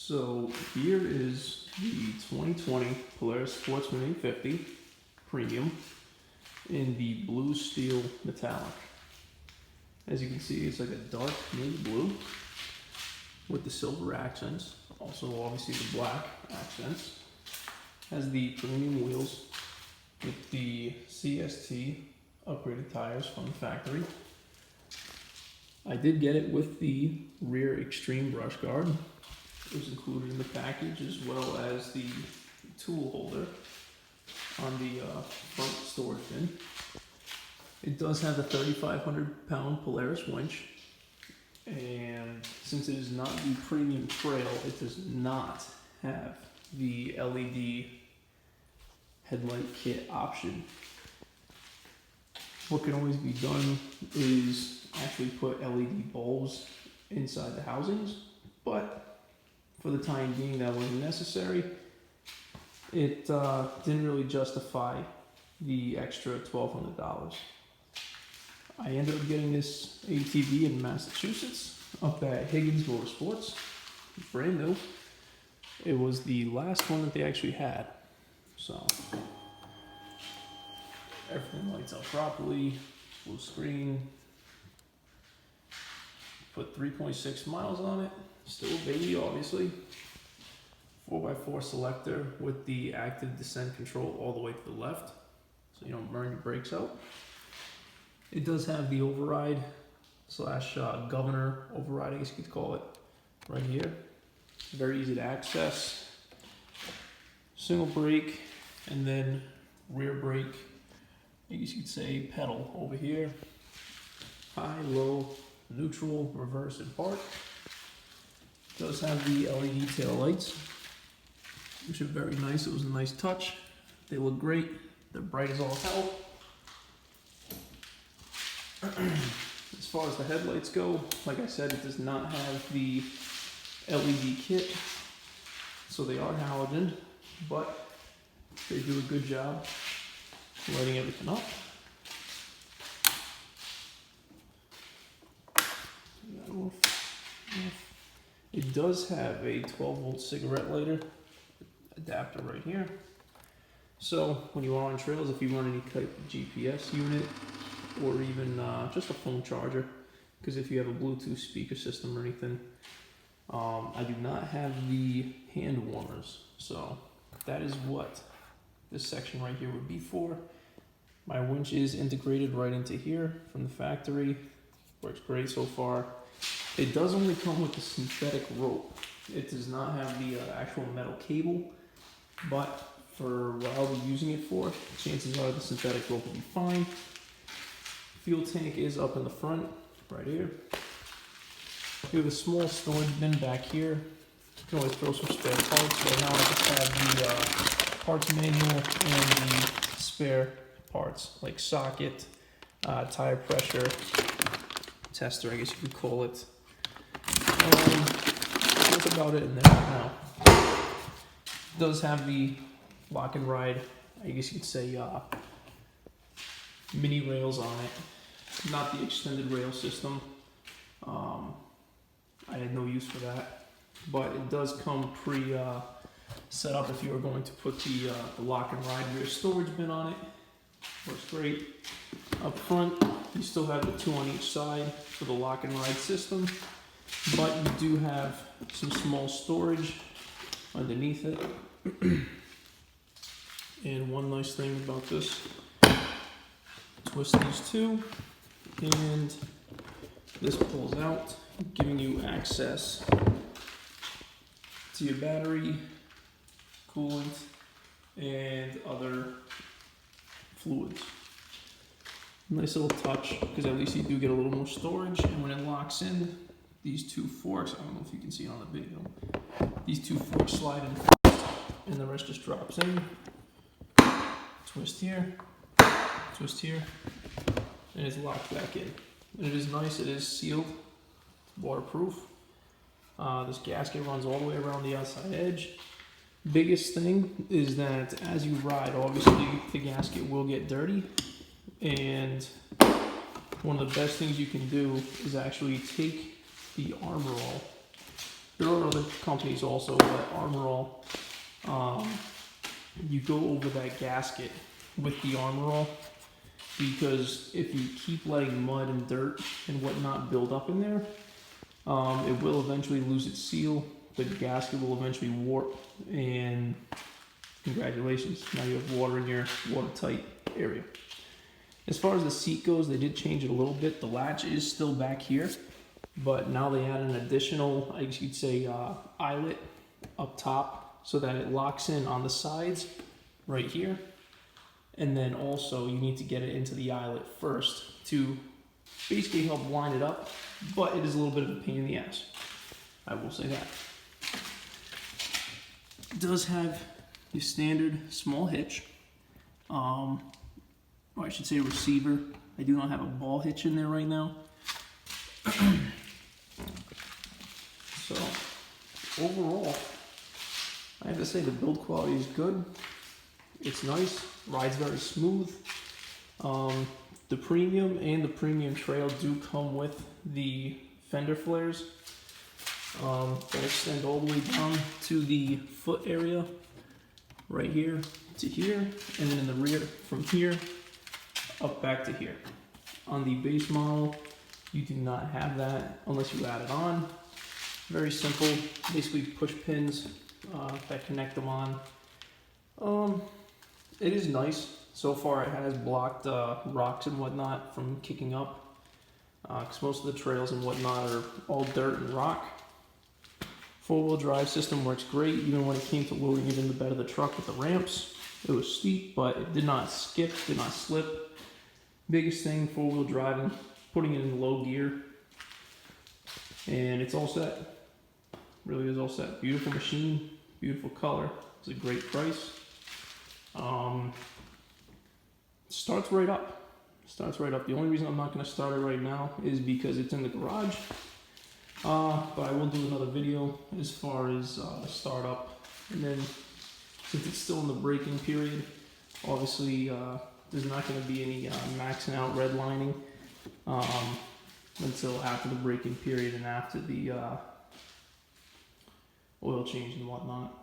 So here is the 2020 Polaris Sportsman 850 Premium in the blue steel metallic. As you can see, it's like a dark navy blue with the silver accents, also obviously the black accents. Has the premium wheels with the CST upgraded tires from the factory. I did get it with the rear extreme brush guard. It was included in the package, as well as the tool holder on the front storage bin. It does have a 3,500-pound Polaris winch, and since it is not the premium trail, it does not have the LED headlight kit option. What can always be done is actually put LED bulbs inside the housings, but for the time being that wasn't necessary. It didn't really justify the extra $1,200. I ended up getting this ATV in Massachusetts up at Higgins Motorsports, brand new. It was the last one that they actually had, so everything lights up properly, full screen. Put 3.6 miles on it, still a baby obviously. 4x4 selector with the active descent control all the way to the left, so you don't burn your brakes out. It does have the override slash governor override, I guess you could call it, right here. Very easy to access. Single brake and then rear brake, I guess you could say pedal over here. High, low, neutral, reverse, and park. Does have the LED tail lights, which are very nice. It was a nice touch. They look great. They're bright as all hell. As far as the headlights go, like I said, it does not have the LED kit, so they are halogen, but they do a good job lighting everything up. It does have a 12-volt cigarette lighter adapter right here. So when you are on trails, if you run any type of GPS unit or even just a phone charger, because if you have a Bluetooth speaker system or anything, I do not have the hand warmers. So that is what this section right here would be for. My winch is integrated right into here from the factory. Works great so far. It does only come with the synthetic rope. It does not have the actual metal cable, but for what I'll be using it for, chances are the synthetic rope will be fine. Fuel tank is up in the front, right here. We have a small storage bin back here. You can always throw some spare parts. Right now I just have the parts manual and the spare parts, like socket, tire pressure tester, I guess you could call it. That's about it in there right now. It does have the lock and ride, I guess you could say, mini rails on it. Not the extended rail system. I had no use for that, but it does come set up if you are going to put the lock and ride rear storage bin on it. Works great. Up front, you still have the 2 on each side for the lock and ride system, but you do have some small storage underneath it. And one nice thing about this, twist these two, and this pulls out, giving you access to your battery, coolant, and other fluids. Nice little touch, because at least you do get a little more storage, and when it locks in, these two forks, I don't know if you can see it on the video, these two forks slide in first, and the rest just drops in. Twist here, and it's locked back in. And it is nice, it is sealed, waterproof. This gasket runs all the way around the outside edge. Biggest thing is that as you ride, obviously the gasket will get dirty, and one of the best things you can do is actually take the armor all There are other companies also, but Armor All, you go over that gasket with the Armor All, because if you keep letting mud and dirt and whatnot build up in there, it will eventually lose its seal. The gasket will eventually warp, and congratulations, now you have water in your watertight area. As far as the seat goes, they did change it a little bit. The latch is still back here, but now they add an additional, I guess you'd say, eyelet up top so that it locks in on the sides right here. And then also you need to get it into the eyelet first to basically help line it up, but it is a little bit of a pain in the ass. I will say that. It does have your standard small hitch, or I should say receiver. I do not have a ball hitch in there right now. So overall, I have to say the build quality is good. It's nice, rides very smooth. The premium and the premium trail do come with the fender flares. They extend all the way down to the foot area, right here to here, and then in the rear from here up back to here. On the base model, you do not have that unless you add it on. Very simple, basically push pins that connect them on. It is nice. So far it has blocked rocks and whatnot from kicking up, because most of the trails and whatnot are all dirt and rock. Four-wheel drive system works great, even when it came to loading it in the bed of the truck with the ramps. It was steep, but it did not skip, did not slip. Biggest thing, four-wheel driving, putting it in low gear, and it's all set. Really is all set. Beautiful machine, beautiful color. It's a great price. Starts right up. Starts right up. The only reason I'm not going to start it right now is because it's in the garage. But I will do another video as far as the startup, and then since it's still in the braking period, obviously there's not going to be any maxing out redlining until after the braking period and after the oil change and whatnot.